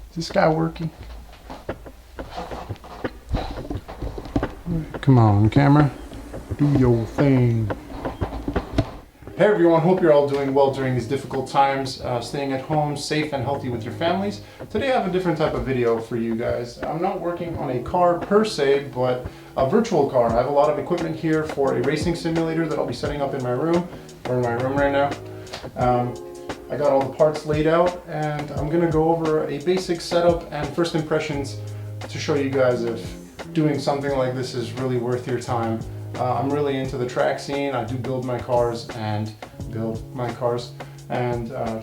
Is this guy working? Come on, camera. Do your thing. Hey everyone, hope you're all doing well during these difficult times, staying at home, safe and healthy with your families. Today I have a different type of video for you guys. I'm not working on a car per se, but a virtual car. I have a lot of equipment here for a racing simulator that I'll be setting up in my room. We're in my room right now. I got all the parts laid out and I'm going to go over a basic setup and first impressions to show you guys if doing something like this is really worth your time. I'm really into the track scene. I do build my cars and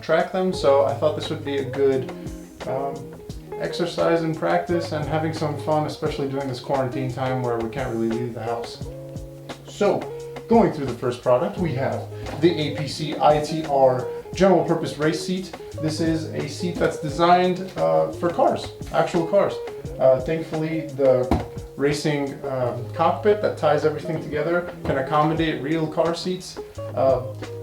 track them, so I thought this would be a good exercise in practice and having some fun, especially during this quarantine time where we can't really leave the house. So, going through the first product, we have the APC ITR general purpose race seat. This is a seat that's designed for cars, actual cars. Thankfully, the racing cockpit that ties everything together can accommodate real car seats.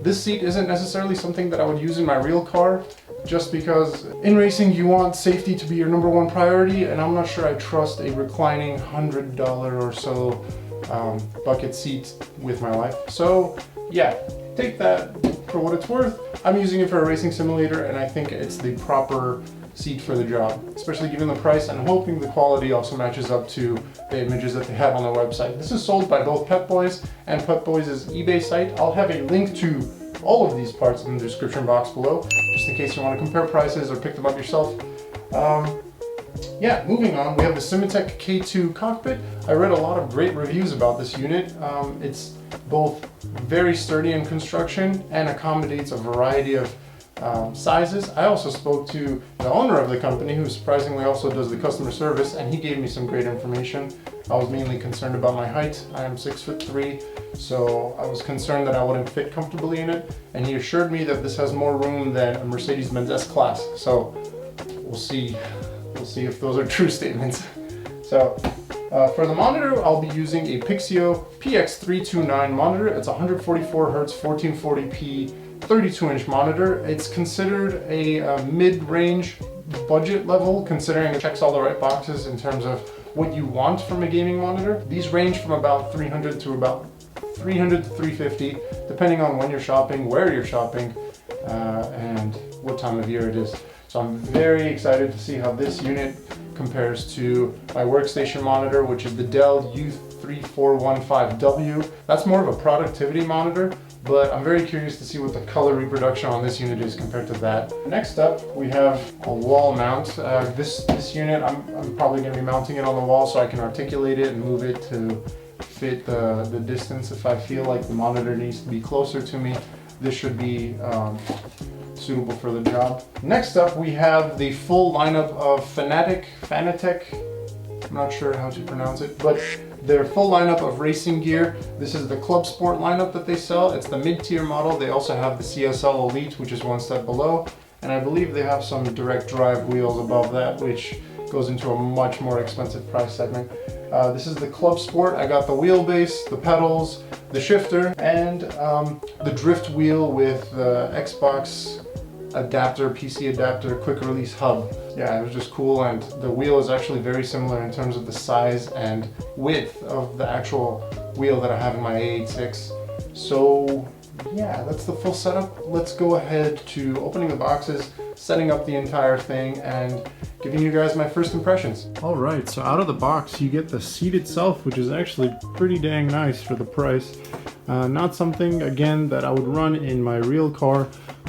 This seat isn't necessarily something that I would use in my real car, just because in racing you want safety to be your #1 priority, and I'm not sure I trust a reclining $100 or so bucket seat with my life. So yeah, take that for what it's worth. I'm using it for a racing simulator and I think it's the proper seat for the job, especially given the price, and hoping the quality also matches up to the images that they have on their website. This is sold by both Pep Boys and Pep Boys' eBay site. I'll have a link to all of these parts in the description box below, just in case you want to compare prices or pick them up yourself. Yeah, moving on, we have the Simetik K2 cockpit. I read a lot of great reviews about this unit. It's both very sturdy in construction and accommodates a variety of sizes. I also spoke to the owner of the company, who surprisingly also does the customer service, and he gave me some great information. I was mainly concerned about my height. I am 6'3", so I was concerned that I wouldn't fit comfortably in it, and he assured me that this has more room than a Mercedes-Benz S-Class. So we'll see if those are true statements. So for the monitor, I'll be using a Pixio PX329 monitor. It's 144 Hz, 1440p, 32-inch monitor. It's considered a mid-range budget level, considering it checks all the right boxes in terms of what you want from a gaming monitor. These range from about $300 to $350, depending on when you're shopping, where you're shopping, and what time of year it is. So I'm very excited to see how this unit compares to my workstation monitor, which is the Dell U3415W. That's more of a productivity monitor, but I'm very curious to see what the color reproduction on this unit is compared to that. Next up, we have a wall mount. This unit, I'm probably going to be mounting it on the wall so I can articulate it and move it to fit the distance. If I feel like the monitor needs to be closer to me, this should be suitable for the job. Next up, we have the full lineup of Fanatec, I'm not sure how to pronounce it, but their full lineup of racing gear. This is the Clubsport lineup that they sell. It's the mid-tier model. They also have the CSL Elite, which is one step below, and I believe they have some direct drive wheels above that, which goes into a much more expensive price segment. This is the Clubsport. I got the wheelbase, the pedals, the shifter, and the drift wheel with the Xbox adapter, PC adapter, quick release hub. Yeah, it was just cool, and the wheel is actually very similar in terms of the size and width of the actual wheel that I have in my A86. So yeah, that's the full setup. Let's go ahead to opening the boxes, setting up the entire thing, and giving you guys my first impressions. All right, so out of the box you get the seat itself, which is actually pretty dang nice for the price. Not something, again, that I would run in my real car,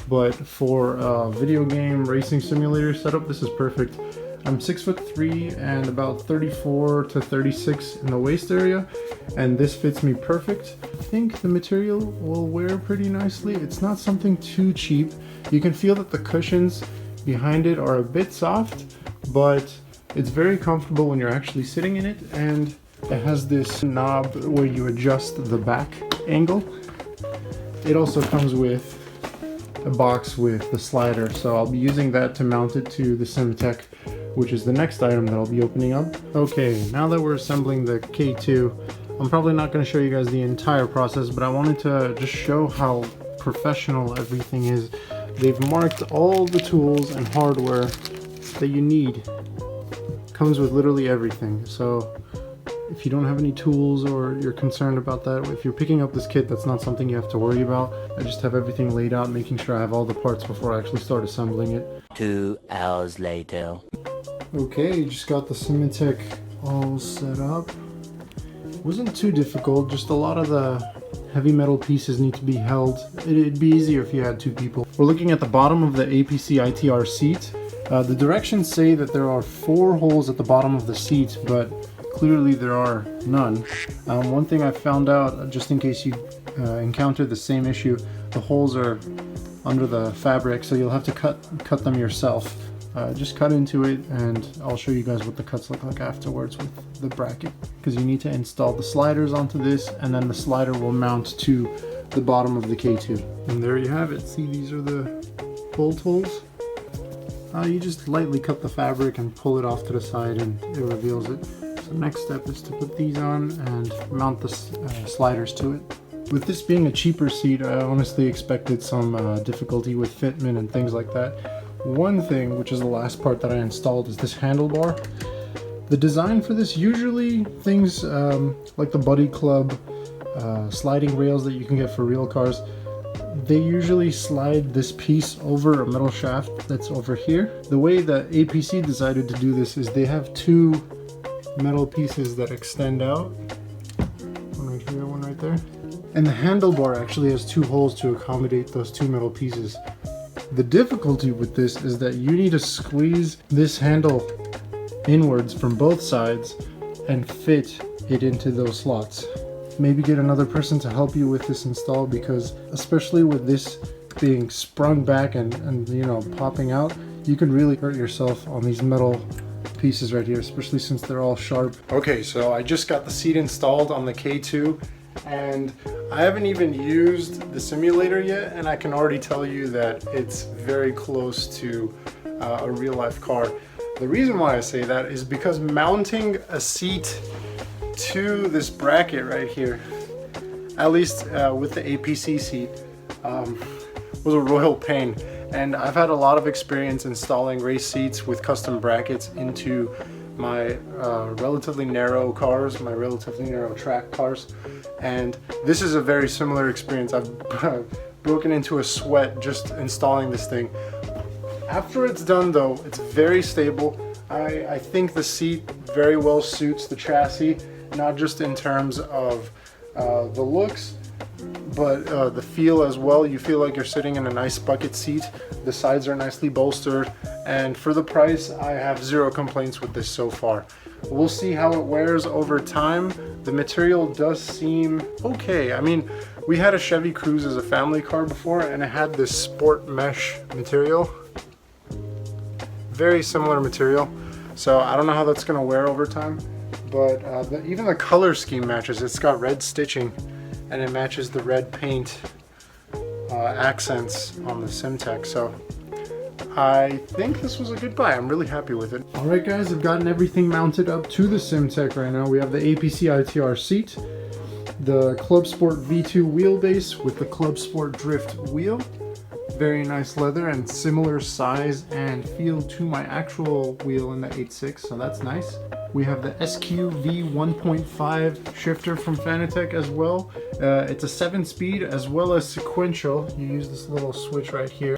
but for a video game racing simulator setup, this is perfect. I'm 6'3" and about 34 to 36 in the waist area, and this fits me perfect. I think the material will wear pretty nicely. It's not something too cheap. You can feel that the cushions behind it are a bit soft, but it's very comfortable when you're actually sitting in it, and it has this knob where you adjust the back angle. It also comes with a box with the slider, so I'll be using that to mount it to the Simetik, which is the next item that I'll be opening up. Okay, now that we're assembling the K2, I'm probably not going to show you guys the entire process, but I wanted to just show how professional everything is. They've marked all the tools and hardware that you need. Comes with literally everything. So if you don't have any tools or you're concerned about that, if you're picking up this kit, that's not something you have to worry about. I just have everything laid out, making sure I have all the parts before I actually start assembling it. 2 hours later. Okay, just got the Simetik all set up. Wasn't too difficult, just a lot of the heavy metal pieces need to be held. It'd be easier if you had 2 people. We're looking at the bottom of the APC ITR seat. The directions say that there are 4 holes at the bottom of the seat, but clearly there are none. One thing I found out, just in case you encounter the same issue, the holes are under the fabric, so you'll have to cut them yourself. Just cut into it, and I'll show you guys what the cuts look like afterwards with the bracket, because you need to install the sliders onto this, and then the slider will mount to the bottom of the K2. And there you have it. See, these are the bolt holes. You just lightly cut the fabric and pull it off to the side, and it reveals it. So the next step is to put these on and mount the sliders to it. With this being a cheaper seat, I honestly expected some difficulty with fitment and things like that. One thing, which is the last part that I installed, is this handlebar. The design for this, usually things like the Buddy Club sliding rails that you can get for real cars, they usually slide this piece over a metal shaft that's over here. The way that APC decided to do this is they have 2 metal pieces that extend out. One right here, one right there. And the handlebar actually has 2 holes to accommodate those 2 metal pieces. The difficulty with this is that you need to squeeze this handle inwards from both sides and fit it into those slots. Maybe get another person to help you with this install, because especially with this being sprung back and you know, popping out, you can really hurt yourself on these metal pieces right here, especially since they're all sharp. Okay, so I just got the seat installed on the K2, and I haven't even used the simulator yet, and I can already tell you that it's very close to a real life car. The reason why I say that is because mounting a seat to this bracket right here, at least with the APC seat, was a royal pain. And I've had a lot of experience installing race seats with custom brackets into my relatively narrow cars, my relatively narrow track cars, and this is a very similar experience. I've broken into a sweat just installing this thing. After it's done though, it's very stable. I think the seat very well suits the chassis, not just in terms of the looks, but the feel as well. You feel like you're sitting in a nice bucket seat. The sides are nicely bolstered, and for the price, I have 0 complaints with this so far. We'll see how it wears over time. The material does seem okay. I mean, we had a Chevy Cruze as a family car before, and it had this sport mesh material. Very similar material. So I don't know how that's gonna wear over time, but even the color scheme matches. It's got red stitching, and it matches the red paint accents on the Simetik. So I think this was a good buy. I'm really happy with it. All right, guys, I've gotten everything mounted up to the Simetik right now. We have the APC ITR seat, the Clubsport V2 wheelbase with the Clubsport drift wheel. Very nice leather and similar size and feel to my actual wheel in the 8.6, so that's nice. We have the SQ-V 1.5 shifter from Fanatec as well. It's a 7-speed as well as sequential. You use this little switch right here.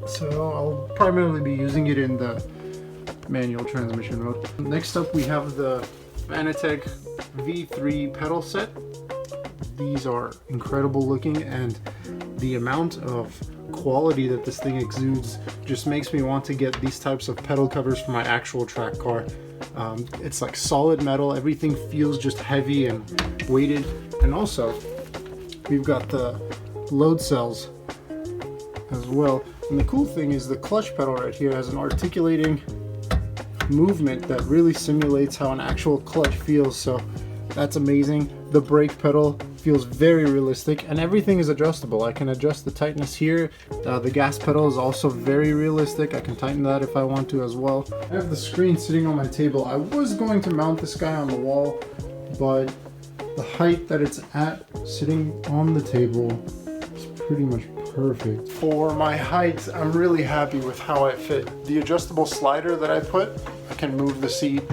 So I'll primarily be using it in the manual transmission mode. Next up we have the Fanatec V3 pedal set. These are incredible looking, and the amount of quality that this thing exudes just makes me want to get these types of pedal covers for my actual track car. It's like solid metal, everything feels just heavy and weighted, and also we've got the load cells as well. And the cool thing is the clutch pedal right here has an articulating movement that really simulates how an actual clutch feels, so that's amazing. The brake pedal feels very realistic, and everything is adjustable. I can adjust the tightness here. The gas pedal is also very realistic. I can tighten that if I want to as well. I have the screen sitting on my table. I was going to mount this guy on the wall, but the height that it's at sitting on the table is pretty much perfect. For my height, I'm really happy with how it fit. The adjustable slider that I put, I can move the seat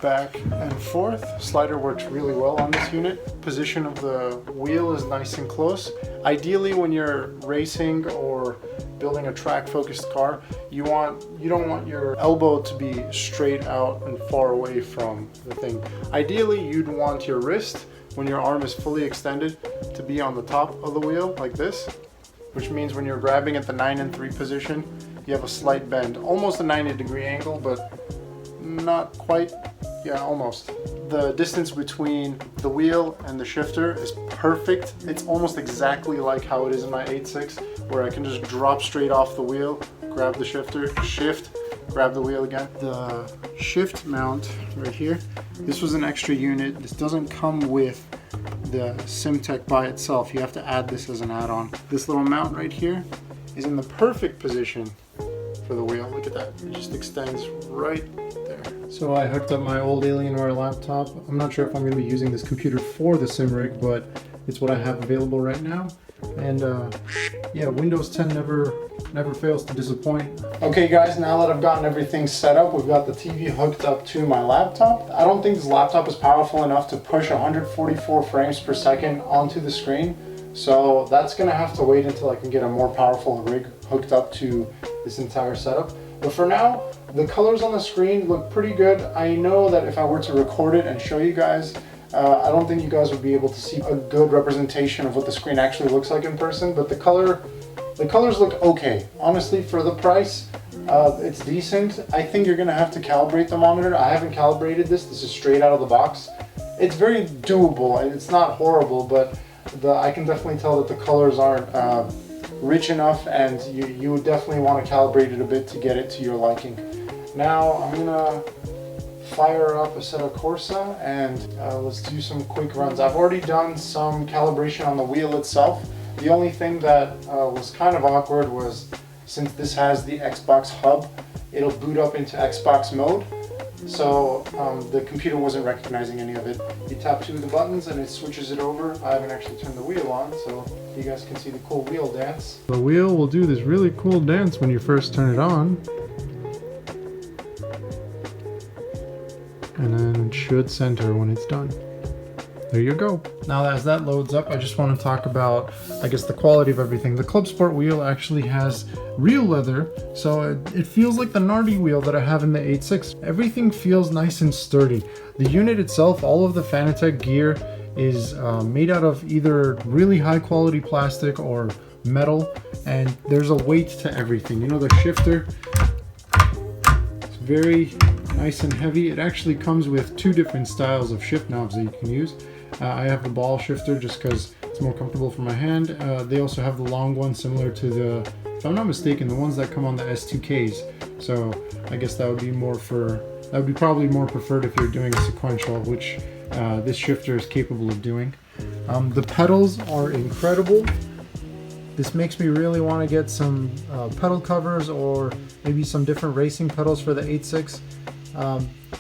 back and forth. Slider works really well on this unit. Position of the wheel is nice and close. Ideally, when you're racing or building a track focused car, you don't want your elbow to be straight out and far away from the thing. Ideally, you'd want your wrist, when your arm is fully extended, to be on the top of the wheel like this, which means when you're grabbing at the 9 and 3 position, you have a slight bend, almost a 90-degree angle, but not quite. Yeah, almost. The distance between the wheel and the shifter is perfect. It's almost exactly like how it is in my 8.6, where I can just drop straight off the wheel, grab the shifter, shift, grab the wheel again. The shift mount right here, this was an extra unit. This doesn't come with the Simetik by itself. You have to add this as an add-on. This little mount right here is in the perfect position for the wheel. Look at that. It just extends right there. So I hooked up my old Alienware laptop. I'm not sure if I'm going to be using this computer for the sim rig, but it's what I have available right now. And yeah, Windows 10 never fails to disappoint. Okay guys, now that I've gotten everything set up, we've got the TV hooked up to my laptop. I don't think this laptop is powerful enough to push 144 frames per second onto the screen. So that's gonna have to wait until I can get a more powerful rig hooked up to this entire setup. But for now, the colors on the screen look pretty good. I know that if I were to record it and show you guys, I don't think you guys would be able to see a good representation of what the screen actually looks like in person, but the colors look okay. Honestly, for the price, it's decent. I think you're gonna have to calibrate the monitor. I haven't calibrated this. This is straight out of the box. It's very doable and it's not horrible, but I can definitely tell that the colors aren't rich enough, and you would definitely want to calibrate it a bit to get it to your liking. Now I'm gonna fire up Assetto Corsa and let's do some quick runs. I've already done some calibration on the wheel itself. The only thing that was kind of awkward was, since this has the Xbox hub, it'll boot up into Xbox mode. So the computer wasn't recognizing any of it. You tap 2 of the buttons and it switches it over. I haven't actually turned the wheel on, so you guys can see the cool wheel dance. The wheel will do this really cool dance when you first turn it on. And then it should center when it's done. There you go. Now as that loads up, I just want to talk about, I guess, the quality of everything. The Clubsport wheel actually has real leather, so it feels like the Nardi wheel that I have in the 8.6. Everything feels nice and sturdy. The unit itself, all of the Fanatec gear is made out of either really high quality plastic or metal, and there's a weight to everything. You know, the shifter, it's very nice and heavy. It actually comes with 2 different styles of shift knobs that you can use. I have the ball shifter just because it's more comfortable for my hand. They also have the long one, similar to the, if I'm not mistaken, the ones that come on the S2Ks. So I guess that would be probably more preferred if you're doing a sequential, which this shifter is capable of doing. The pedals are incredible. This makes me really want to get some pedal covers, or maybe some different racing pedals for the 8.6.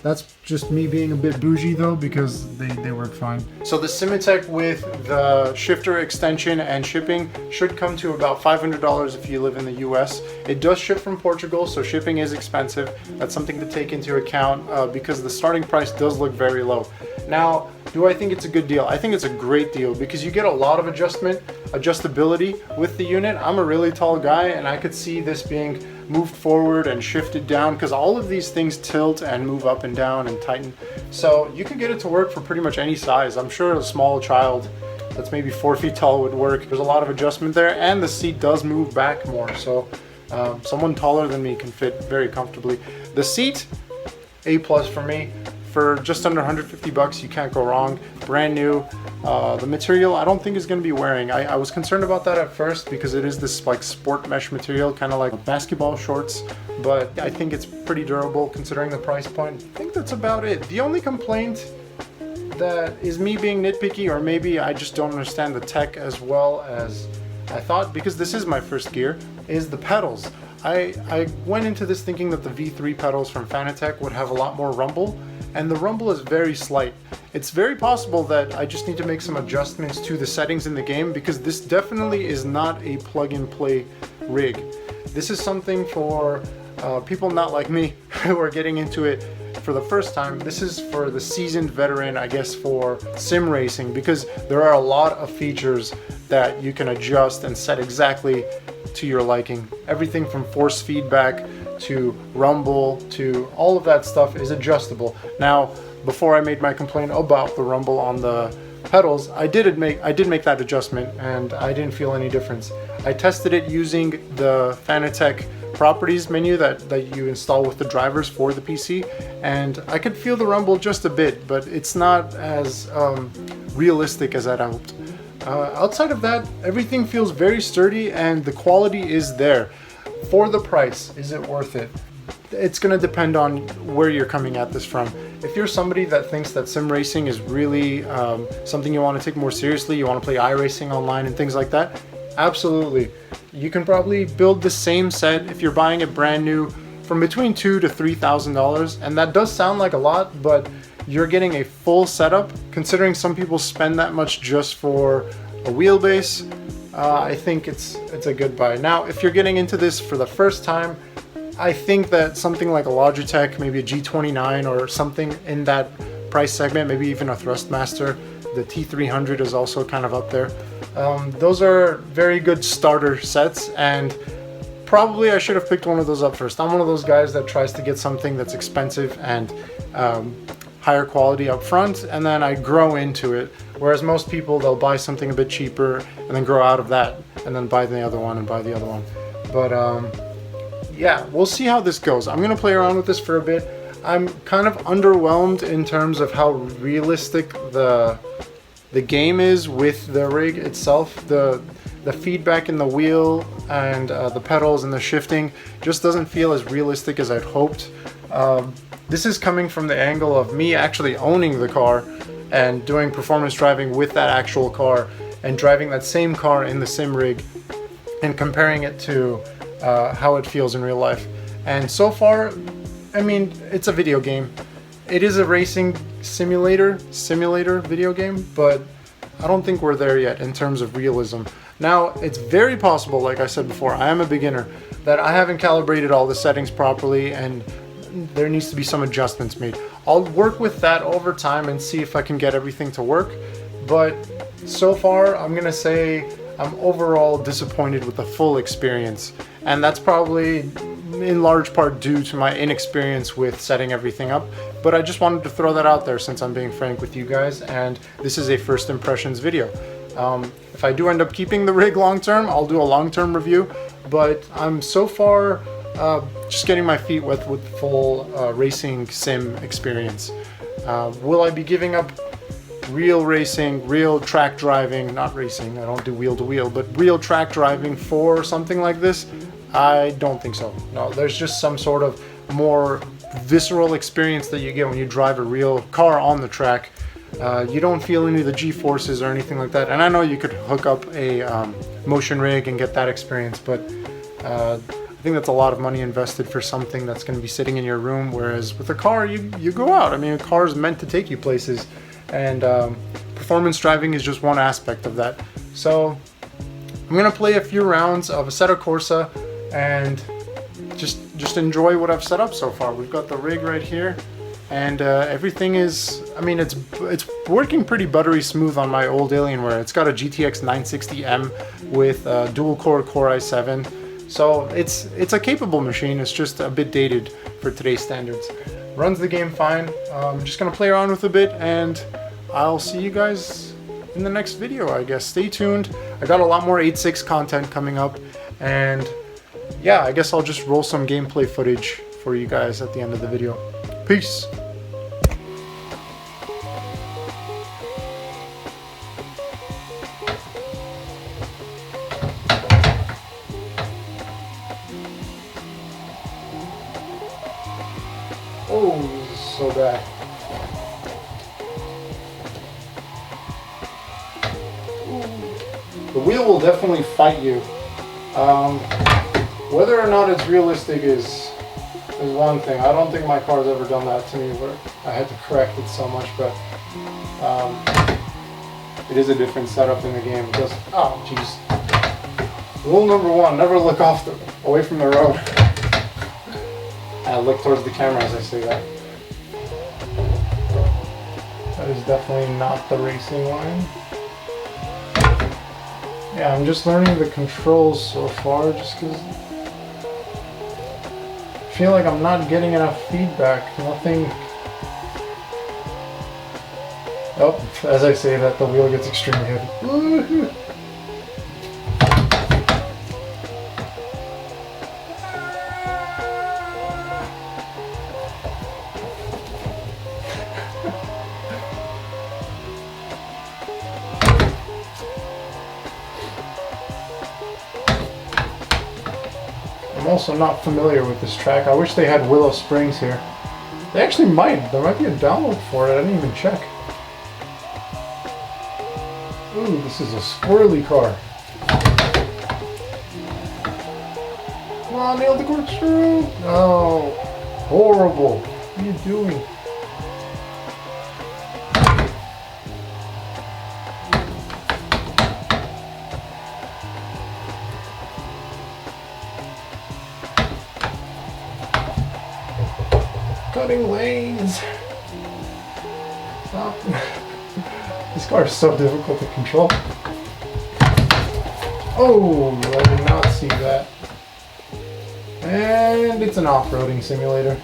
That's just me being a bit bougie though, because they work fine. So the Simetik with the shifter extension and shipping should come to about $500 if you live in the US. It does ship from Portugal, so shipping is expensive. That's something to take into account because the starting price does look very low. Now, do I think it's a good deal? I think it's a great deal because you get a lot of adjustability with the unit. I'm a really tall guy and I could see this being moved forward and shifted down because all of these things tilt and move up and down and tighten. So you can get it to work for pretty much any size. I'm sure a small child that's maybe 4 feet tall would work. There's a lot of adjustment there, and the seat does move back more. So someone taller than me can fit very comfortably. The seat, A+ for me. For just under 150 bucks, you can't go wrong. Brand new. The material I don't think is going to be wearing. I was concerned about that at first because it is this like sport mesh material, kind of like basketball shorts, but I think it's pretty durable considering the price point. I think that's about it. The only complaint that is me being nitpicky, or maybe I just don't understand the tech as well as I thought, because this is my first gear, is the pedals. I went into this thinking that the V3 pedals from Fanatec would have a lot more rumble, and the rumble is very slight. It's very possible that I just need to make some adjustments to the settings in the game, because this definitely is not a plug-and-play rig. This is something for people not like me who are getting into it for the first time. This is for the seasoned veteran, I guess, for sim racing, because there are a lot of features that you can adjust and set exactly to your liking. Everything from force feedback to rumble to all of that stuff is adjustable. Now, before I made my complaint about the rumble on the pedals, I did make that adjustment and I didn't feel any difference. I tested it using the Fanatec properties menu that you install with the drivers for the PC, and I could feel the rumble just a bit, but it's not as realistic as I'd hoped. Outside of that, everything feels very sturdy and the quality is there. For the price, is it worth it? It's going to depend on where you're coming at this from. If you're somebody that thinks that sim racing is really something you want to take more seriously, you want to play iRacing online and things like that, absolutely. You can probably build the same set if you're buying it brand new from between $2,000 to $3,000, and that does sound like a lot, but you're getting a full setup. Considering some people spend that much just for a wheelbase, I think it's a good buy. Now, if you're getting into this for the first time, I think that something like a Logitech, maybe a G29 or something in that price segment, maybe even a Thrustmaster, the T300 is also kind of up there. Those are very good starter sets, and probably I should have picked one of those up first. I'm one of those guys that tries to get something that's expensive and higher quality up front, and then I grow into it. Whereas most people, they'll buy something a bit cheaper and then grow out of that, and then buy the other one and buy the other one. But yeah, we'll see how this goes. I'm gonna play around with this for a bit. I'm kind of underwhelmed in terms of how realistic the game is with the rig itself. The feedback in the wheel and the pedals and the shifting just doesn't feel as realistic as I'd hoped. This is coming from the angle of me actually owning the car and doing performance driving with that actual car and driving that same car in the sim rig and comparing it to how it feels in real life. And so far, I mean, it's a video game. It is a racing simulator video game, but I don't think we're there yet in terms of realism. Now, it's very possible, like I said before, I am a beginner, that I haven't calibrated all the settings properly and there needs to be some adjustments made. I'll work with that over time and see if I can get everything to work, but so far I'm gonna say I'm overall disappointed with the full experience, and that's probably in large part due to my inexperience with setting everything up. But I just wanted to throw that out there since I'm being frank with you guys, and this is a first impressions video. If I do end up keeping the rig long term, I'll do a long term review, but I'm so far just getting my feet wet with full racing sim experience. Will I be giving up real racing, real track driving, not racing, I don't do wheel to wheel, but real track driving for something like this? I don't think so. No, there's just some sort of more visceral experience that you get when you drive a real car on the track. You don't feel any of the G-forces or anything like that. And I know you could hook up a motion rig and get that experience, but I think that's a lot of money invested for something that's going to be sitting in your room, whereas with a car, you go out. I mean, a car is meant to take you places, and performance driving is just one aspect of that. So I'm going to play a few rounds of Assetto Corsa and just enjoy what I've set up so far. We've got the rig right here, and everything is, I mean, it's working pretty buttery smooth on my old Alienware. It's got a GTX 960M with dual core Core i7, so it's a capable machine. It's just a bit dated for today's standards. Runs the game fine. I'm just gonna play around with a bit, and I'll see you guys in the next video, I guess. Stay tuned. I got a lot more 8.6 content coming up, and yeah, I guess I'll just roll some gameplay footage for you guys at the end of the video. Peace. Oh, this is so bad. Ooh. The wheel will definitely fight you. Whether or not it's realistic is one thing. I don't think my car's ever done that to me where I had to correct it so much, but it is a different setup in the game. Just, oh jeez. Rule number one, never look away from the road. I look towards the camera as I say that. That is definitely not the racing line. Yeah, I'm just learning the controls so far just because I feel like I'm not getting enough feedback. Nothing. Oh, as I say that, the wheel gets extremely heavy. Woo-hoo. I'm also not familiar with this track. I wish they had Willow Springs here. They actually might. There might be a download for it. I didn't even check. Ooh, this is a squirrely car. Come on, nail the corkscrew. Oh, horrible. What are you doing? Cutting lanes. Stop. This car is so difficult to control. Oh, I did not see that. And it's an off-roading simulator.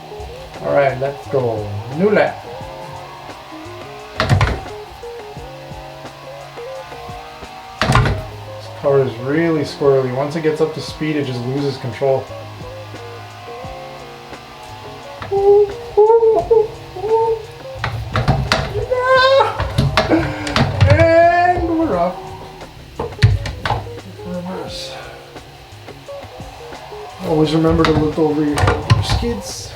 Alright, let's go. New lap. This car is really squirrely. Once it gets up to speed, it just loses control. And we're up. Reverse. Always remember to look over your skids.